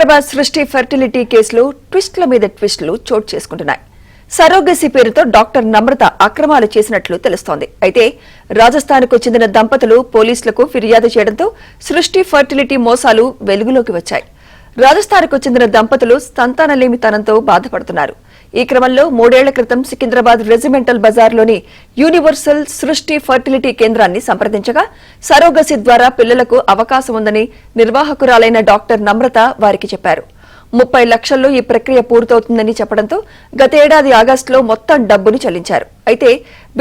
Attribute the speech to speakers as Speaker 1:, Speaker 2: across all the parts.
Speaker 1: సికింద్రాబాద్ సృష్టి ఫెర్టిలిటీ కేసులో ట్విస్ట్ల మీద ట్విస్టులు చోటు చేసుకుంటున్నాయి. సరోగసి పేరుతో డాక్టర్ నమ్రత అక్రమాలు చేసినట్లు తెలుస్తోంది. అయితే రాజస్థాన్కు చెందిన దంపతులు పోలీసులకు ఫిర్యాదు చేయడంతో సృష్టి ఫెర్టిలిటీ మోసాలు వెలుగులోకి వచ్చాయి. రాజస్థాన్కు చెందిన దంపతులు సంతానలేమితనంతో బాధపడుతున్నారు. ఈ క్రమంలో 3 ఏళ్ల క్రితం సికింద్రాబాద్ రెజిమెంటల్ బజార్లోని యూనివర్సల్ సృష్టి ఫెర్టిలిటీ కేంద్రాన్ని సంప్రదించగా సరోగసి ద్వారా పిల్లలకు అవకాశం ఉందని నిర్వాహకురాలైన డాక్టర్ నమ్రత వారికి చెప్పారు. 30 లక్షల్లో ఈ ప్రక్రియ పూర్తవుతుందని చెప్పడంతో గతేడాది ఆగస్టులో మొత్తం డబ్బును చెల్లించారు. అయితే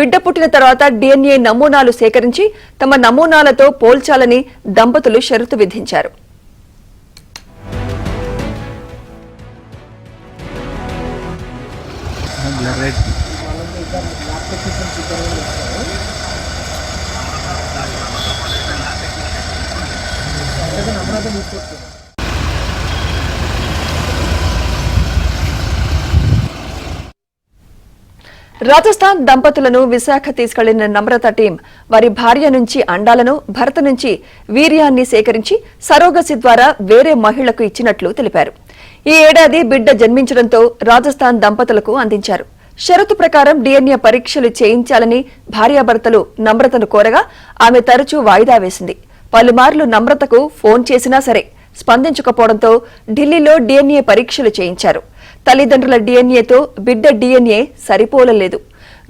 Speaker 1: బిడ్డ పుట్టిన తర్వాత DNA నమూనాలు సేకరించి తమ నమూనాలతో పోల్చాలని దంపతులు షరతు విధించారు. రాజస్థాన్ దంపతులను విశాఖ తీసుకెళ్లిన నమ్రత టీం వారి భార్య నుంచి అండాలను, భర్త నుంచి వీర్యాన్ని సేకరించి సరోగసి ద్వారా వేరే మహిళకు ఇచ్చినట్లు తెలిపారు. ఈ ఏడాది బిడ్డ జన్మించడంతో రాజస్థాన్ దంపతులకు అందించారు. షరతు ప్రకారం DNA పరీక్షలు చేయించాలని భార్యాభర్తలు నమ్రతను కోరగా ఆమె తరచూ వాయిదా వేసింది. పలుమార్లు నమ్రతకు ఫోన్ చేసినా సరే స్పందించకపోవడంతో ఢిల్లీలో DNA పరీక్షలు చేయించారు. తల్లిదండ్రుల DNAతో బిడ్డ DNA సరిపోలలేదు.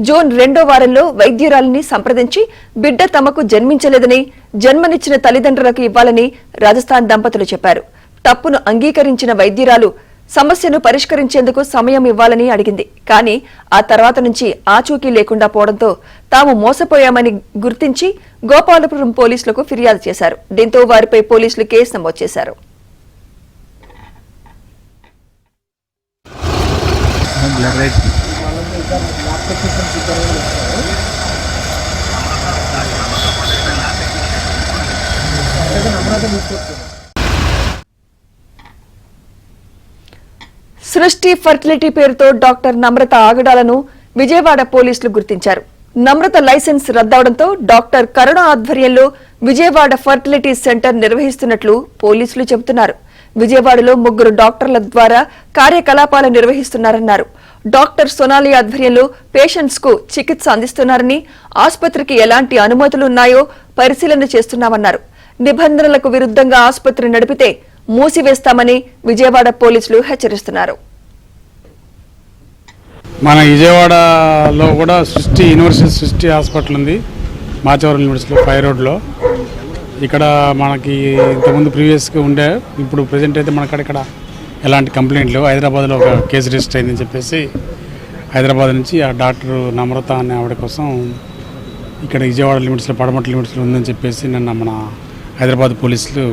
Speaker 1: జూన్ 2వ వారంలో వైద్యురాలిని సంప్రదించి బిడ్డ తమకు జన్మించలేదని, జన్మనిచ్చిన తల్లిదండ్రులకు ఇవ్వాలని రాజస్థాన్ దంపతులు చెప్పారు. తప్పును అంగీకరించిన వైద్యురాలు సమస్యను పరిష్కరించేందుకు సమయం ఇవ్వాలని అడిగింది. కానీ ఆ తర్వాత నుంచి ఆచూకీ లేకుండా పోవడంతో తాము మోసపోయామని గుర్తించి గోపాలపురం పోలీసులకు ఫిర్యాదు చేశారు. దీంతో వారిపై పోలీసులు కేసు నమోదు చేశారు. సృష్టి ఫెర్టిలిటీ పేరుతో డాక్టర్ నమ్రత ఆగడాలను విజయవాడ పోలీసులు గుర్తించారు. నమ్రత లైసెన్స్ రద్దవడంతో డాక్టర్ కరుణ ఆధ్వర్యంలో విజయవాడ ఫెర్టిలిటీ సెంటర్ నిర్వహిస్తున్నట్లు పోలీసులు చెబుతున్నారు. విజయవాడలో 3 డాక్టర్ల ద్వారా కార్యకలాపాలు నిర్వహిస్తున్నారన్నారు. డాక్టర్ సోనాలి ఆధ్వర్యంలో పేషెంట్స్ కు చికిత్స అందిస్తున్నారని, ఆసుపత్రికి ఎలాంటి అనుమతులున్నాయో పరిశీలన చేస్తున్నామన్నారు. నిబంధనలకు విరుద్ధంగా ఆసుపత్రి నడిపితే మూసివేస్తామని విజయవాడ పోలీసులు హెచ్చరిస్తున్నారు.
Speaker 2: మన విజయవాడలో కూడా సృష్టి యూనివర్సల్ సృష్టి హాస్పిటల్ ఉంది. మాచవరం యూనివర్సిటీలో 5 రోడ్లో. ఇక్కడ మనకి ఇంతకుముందు ప్రీవియస్గా ఉండే, ఇప్పుడు ప్రజెంట్ అయితే మనకి ఇక్కడ ఎలాంటి కంప్లైంట్లు. హైదరాబాద్లో ఒక కేసు రిజిస్టర్ అయిందని చెప్పేసి హైదరాబాద్ నుంచి ఆ డాక్టర్ నమ్రత అనే ఆవిడ కోసం ఇక్కడ విజయవాడ లిమిట్స్లో, పడమట లిమిట్స్లో ఉందని చెప్పేసి నిన్న మన హైదరాబాద్ పోలీసులు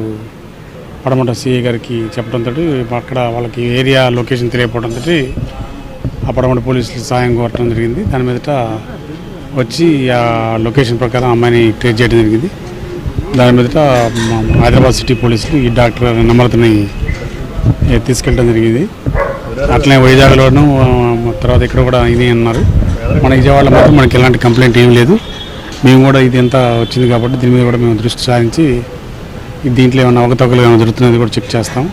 Speaker 2: పడమట సిఐ గారికి చెప్పడంతో అక్కడ వాళ్ళకి ఏరియా లొకేషన్ తెలియకపోవడంతో ఆ పడమట పోలీసులు సాయం కోరటం జరిగింది. దాని మీదట వచ్చి ఆ లొకేషన్ ప్రకారం అమ్మాయిని ట్రేస్ చేయడం జరిగింది. దాని మీదట హైదరాబాద్ సిటీ పోలీసులు ఈ డాక్టర్ నమ్రతని తీసుకెళ్ళడం జరిగింది. అట్లనే వైజాగ్లోనూ తర్వాత ఇక్కడ కూడా ఇది అన్నారు. మన విజయవాడలో మాత్రం మనకి ఎలాంటి కంప్లైంట్ ఏమీ లేదు. మేము కూడా ఇది ఎంత వచ్చింది కాబట్టి దీని మీద కూడా మేము దృష్టి సారించి దీంట్లో ఏమైనా అవకతవకలు ఏమైనా జరుగుతున్నది కూడా చెక్ చేస్తాం.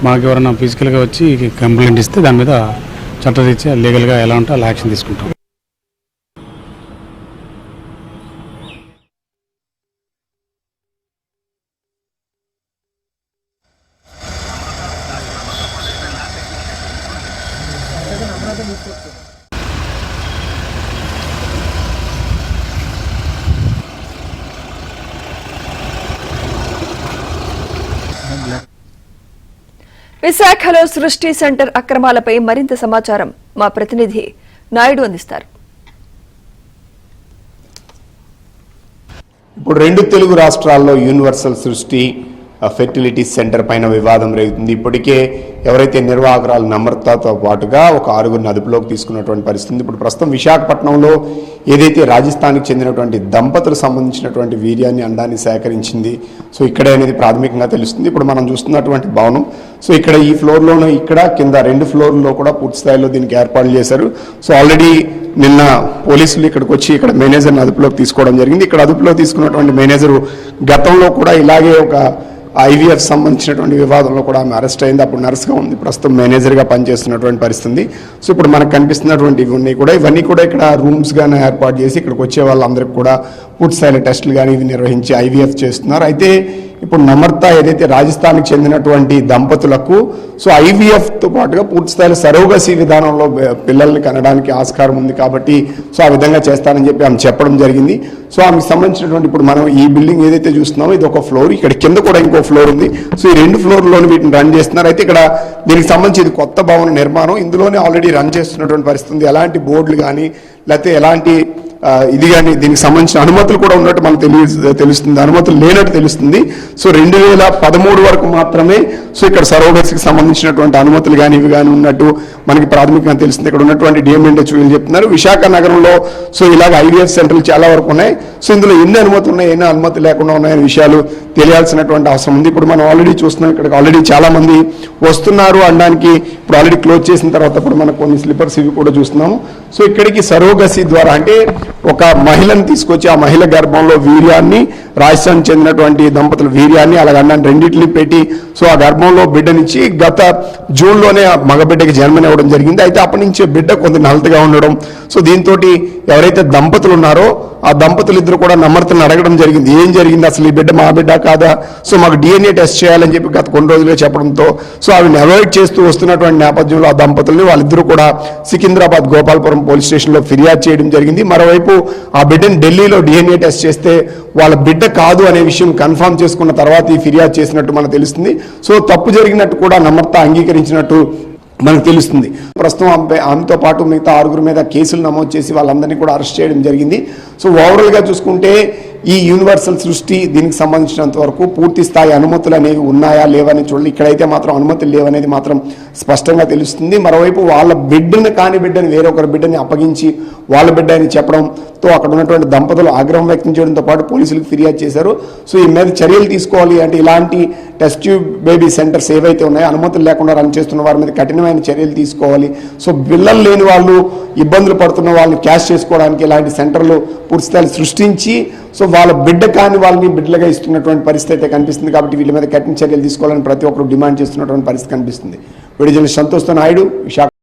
Speaker 2: మాకు ఎవరైనా ఫిజికల్గా వచ్చి కంప్లైంట్ ఇస్తే దాని మీద చట్టరీత్యా లీగల్గా ఎలా ఉంటే అలా యాక్షన్ తీసుకుంటాం.
Speaker 1: విశాఖలో సృష్టి సెంటర్ అక్రమాలపై మరింత సమాచారం మా ప్రతినిధి నాయుడు అందిస్తారు.
Speaker 3: ఇప్పుడు 2 తెలుగు రాష్ట్రాల్లో యూనివర్సల్ సృష్టి ఫెర్టిలిటీ సెంటర్ పైన వివాదం రేగుతుంది. ఇప్పటికే ఎవరైతే నిర్వాహకురాలు నమ్రతతో పాటుగా ఒక 6గురిని అదుపులోకి తీసుకున్నటువంటి పరిస్థితి. ఇప్పుడు ప్రస్తుతం విశాఖపట్నంలో ఏదైతే రాజస్థాన్కి చెందినటువంటి దంపతులు సంబంధించినటువంటి వీర్యాన్ని, అండాన్ని సేకరించింది. సో ఇక్కడే అనేది ప్రాథమికంగా తెలుస్తుంది. ఇప్పుడు మనం చూస్తున్నటువంటి భవనం, సో ఇక్కడ ఈ ఫ్లోర్లోనూ, ఇక్కడ కింద 2 ఫ్లోర్లో కూడా పూర్తి స్థాయిలో దీనికి ఏర్పాట్లు చేశారు. సో ఆల్రెడీ నిన్న పోలీసులు ఇక్కడికి వచ్చి ఇక్కడ మేనేజర్ని అదుపులోకి తీసుకోవడం జరిగింది. ఇక్కడ అదుపులో తీసుకున్నటువంటి మేనేజరు గతంలో కూడా ఇలాగే ఒక ఐవీఎఫ్ సంబంధించినటువంటి వివాదంలో కూడా ఆమె అరెస్ట్ అయింది. అప్పుడు నర్స్గా ఉంది, ప్రస్తుతం మేనేజర్గా పనిచేస్తున్నటువంటి పరిస్థితి. సో ఇప్పుడు మనకు కనిపిస్తున్నటువంటి ఇవన్నీ కూడా ఇక్కడ రూమ్స్గానే ఏర్పాటు చేసి ఇక్కడికి వచ్చే వాళ్ళందరికీ కూడా పూర్తి స్థాయిలో టెస్టులు కానీ ఇవి నిర్వహించి ఐవీఎఫ్ చేస్తున్నారు. అయితే ఇప్పుడు నమ్రత ఏదైతే రాజస్థాన్కి చెందినటువంటి దంపతులకు సో ఐవీఎఫ్తో పాటుగా పూర్తి స్థాయిలో సరోగసీ విధానంలో పిల్లల్ని కనడానికి ఆస్కారం ఉంది కాబట్టి సో ఆ విధంగా చేస్తానని చెప్పి ఆమె చెప్పడం జరిగింది. సో ఆమెకు సంబంధించినటువంటి ఇప్పుడు మనం ఈ బిల్డింగ్ ఏదైతే చూస్తున్నామో ఇది ఒక ఫ్లోర్, ఇక్కడ కింద కూడా ఇంకో ఫ్లోర్ ఉంది. సో ఈ 2 ఫ్లోర్లోని వీటిని రన్ చేస్తున్నారు. అయితే ఇక్కడ దీనికి సంబంధించి ఇది కొత్త భవన నిర్మాణం, ఇందులోనే ఆల్రెడీ రన్ చేస్తున్నటువంటి పరిస్థితి. ఎలాంటి బోర్డులు కానీ లేకపోతే ఎలాంటి ఇది కానీ దీనికి సంబంధించిన అనుమతులు కూడా ఉన్నట్టు మనకు తెలుస్తుంది, అనుమతులు లేనట్టు తెలుస్తుంది. సో 2013 వరకు మాత్రమే సో ఇక్కడ సరోగసీకి సంబంధించినటువంటి అనుమతులు కానీ ఇవి కానీ ఉన్నట్టు మనకి ప్రాథమికంగా తెలుస్తుంది. ఇక్కడ ఉన్నటువంటి డిఎంఎన్హెచ్ వీళ్ళు చెప్తున్నారు. విశాఖ నగరంలో సో ఇలాగ ఐవీఎఫ్ సెంటర్లు చాలా వరకు ఉన్నాయి. సో ఇందులో ఎన్ని అనుమతులు ఉన్నాయి, ఎన్ని అనుమతి లేకుండా ఉన్నాయనే విషయాలు తెలియాల్సినటువంటి అవసరం ఉంది. ఇప్పుడు మనం ఆల్రెడీ చూస్తున్నాం, ఇక్కడికి ఆల్రెడీ చాలా మంది వస్తున్నారు అనడానికి ఇప్పుడు ఆల్రెడీ క్లోజ్ చేసిన తర్వాత ఇప్పుడు మనకు కొన్ని స్లిప్పర్స్ ఇవి కూడా చూస్తున్నాము. సో ఇక్కడికి సరోగసీ ద్వారా అంటే ఒక మహిళను తీసుకొచ్చి ఆ మహిళ గర్భంలో వీర్యాన్ని, రాజస్థాన్ చెందినటువంటి దంపతుల వీర్యాన్ని అలాగే అన్నాన్ని రెండింటిని పెట్టి సో ఆ గర్భంలో బిడ్డనిచ్చి గత జూన్లోనే ఆ మగబిడ్డకి జన్మనివ్వడం జరిగింది. అయితే అప్పటి నుంచి బిడ్డ కొంత నలతగా ఉండడం, సో దీంతో ఎవరైతే దంపతులు ఉన్నారో ఆ దంపతులు ఇద్దరు కూడా నమ్రతను అడగడం జరిగింది, ఏం జరిగింది అసలు ఈ బిడ్డ మా బిడ్డ కాదా, సో మాకు DNA టెస్ట్ చేయాలని చెప్పి గత కొన్ని రోజులుగా చెప్పడంతో సో ఆవిడని అవాయిడ్ చేస్తూ వస్తున్నటువంటి నేపథ్యంలో ఆ దంపతుల్ని వాళ్ళిద్దరూ కూడా సికింద్రాబాద్ గోపాల్పురం పోలీస్ స్టేషన్లో ఫిర్యాదు చేయడం జరిగింది. మరోవైపు ఆ బిడ్డని ఢిల్లీలో DNA టెస్ట్ చేస్తే వాళ్ళ బిడ్డ కాదు అనే విషయం కన్ఫర్మ్ చేసుకున్న తర్వాత ఈ ఫిర్యాదు చేసినట్టు మనకు తెలుస్తుంది. సో తప్పు జరిగినట్టు కూడా నమ్రత అంగీకరించినట్టు మనకు తెలుస్తుంది. ప్రస్తుతం ఆమెతో పాటు మిగతా 6 మీద కేసులు నమోదు చేసి వాళ్ళందరినీ కూడా అరెస్ట్ చేయడం జరిగింది. సో ఓవరాల్గా చూసుకుంటే ఈ యూనివర్సల్ సృష్టి దీనికి సంబంధించినంత వరకు పూర్తి స్థాయి అనుమతులు అనేవి ఉన్నాయా లేవని చూడాలి. ఇక్కడైతే మాత్రం అనుమతులు లేవనేది మాత్రం స్పష్టంగా తెలుస్తుంది. మరోవైపు వాళ్ళ బిడ్డను కాని బిడ్డని వేరొకరి బిడ్డని అప్పగించి వాళ్ళ బిడ్డ అని చెప్పడంతో అక్కడ ఉన్నటువంటి దంపతులు ఆగ్రహం వ్యక్తం చేయడంతో పాటు పోలీసులకు ఫిర్యాదు చేశారు. సో ఈ మీద చర్యలు తీసుకోవాలి అంటే ఇలాంటి టెస్ట్ ట్యూబ్ బేబీ సెంటర్స్ ఏవైతే ఉన్నాయో అనుమతులు లేకుండా రన్ చేస్తున్న వారి మీద కఠినమైన చర్యలు తీసుకోవాలి. సో పిల్లలు లేని వాళ్ళు, ఇబ్బందులు పడుతున్న వాళ్ళని క్యాష్ చేసుకోవడానికి ఇలాంటి సెంటర్లు పూర్తిస్థాయి సృష్టించి సో వాళ్ళ బిడ్డ కాని వాళ్ళని బిడ్డలుగా ఇస్తున్నటువంటి పరిస్థితి అయితే కనిపిస్తుంది. కాబట్టి వీళ్ళ మీద కఠిన చర్యలు తీసుకోవాలని ప్రతి ఒక్కరు డిమాండ్ చేస్తున్నటువంటి పరిస్థితి కనిపిస్తుంది. Video journalist Santosh Naidu, Visakha.